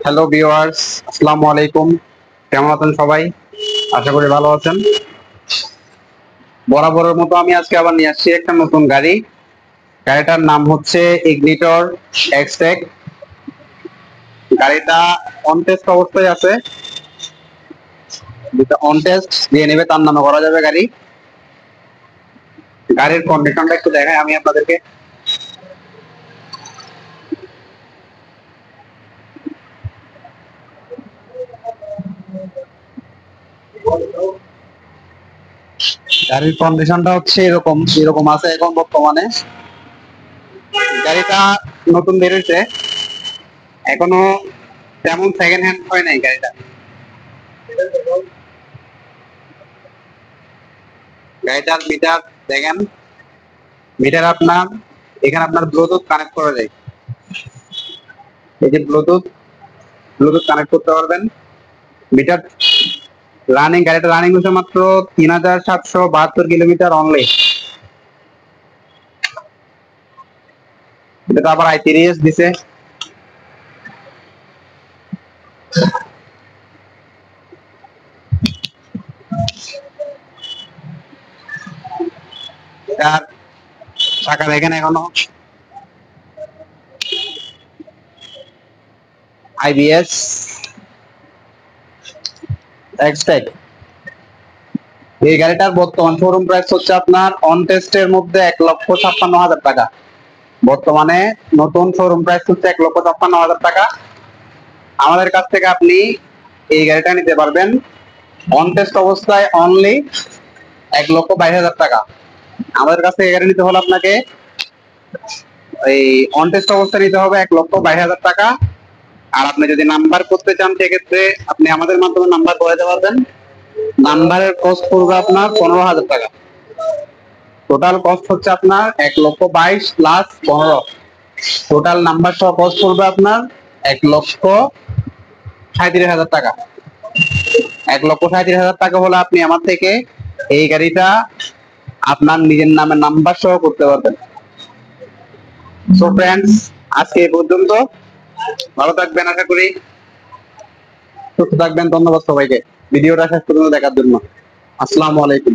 Hello viewers, আসসালামু আলাইকুম। কেমন আছেন সবাই? আশা করি ভালো আছেন। বরাবরের মতো আমি আজকে আবার নিয়ে আসছি একটা নতুন গাড়ি। গাড়িটার নাম হচ্ছে ইগনিটর এক্সটেক। গাড়িটা অন টেস্ট অবস্থায় আছে। যেটা অন টেস্ট দিয়ে নেবে তার নামে করা যাবে গাড়ি। গাড়ির কন্ডিশনটা একটু দেখাই আমি আপনাদেরকে। গাড়ির কন্ডিশনটা হচ্ছে এরকম এরকম আছে এখন বর্তমানে। গাড়িটা নতুন বেরোইছে, এখনো তেমন সেকেন্ড হ্যান্ড হয় নাই গাড়িটা। গাড়িটার মিটার দেখেন, মিটার আপনার এখানে আপনার ব্লুটুথ কানেক্ট করা যায়। এই যে ব্লুটুথ ব্লুটুথ কানেক্ট করতে পারবেন। মিটার রানিং, গাড়িটা রানিং হচ্ছে মাত্র 3772 কিলোমিটার অনলি। এটা আবার i3s দিছে। আর চাকা দেখেন এখনো IBS এক্সটেক। এই গাড়িটার বর্তমান শোরুম প্রাইস হচ্ছে আপনার অন টেস্টের মধ্যে 1,56,000 টাকা। বর্তমানে নতুন শোরুম প্রাইস হচ্ছে 1,56,000 টাকা। আমাদের কাছ থেকে আপনি এই গাড়িটা নিতে পারবেন অন টেস্ট অবস্থায় অনলি 1,22,000 টাকা। আমাদের কাছ থেকে গাড়ি নিতে হলে আপনাকে এই অন টেস্ট অবস্থায় নিতে হবে 1,22,000 টাকা। আর আপনি যদি নাম্বার করতে চান সেক্ষেত্রে আপনি আমাদের মাধ্যমে নাম্বার করাতে পারবেন। নাম্বারের কস্ট পড়বে আপনার 15,000 টাকা। টোটাল কস্ট হচ্ছে আপনার 1,22,000 প্লাস 15। টোটাল নাম্বার সহ কস্ট পড়বে আপনার 1,37,000 টাকা। 1,37,000 টাকা হলে আপনি আমার থেকে এই গাড়িটা আপনার নিজের নামে নাম্বার সহ করতে পারবেন। সো ফ্রেন্ডস, আজকে এই পর্যন্ত। ভালো থাকবেন, আশা করি সুস্থ থাকবেন। ধন্যবাদ সবাইকে ভিডিওটা শেষ পর্যন্ত দেখার জন্য। আসসালামু আলাইকুম।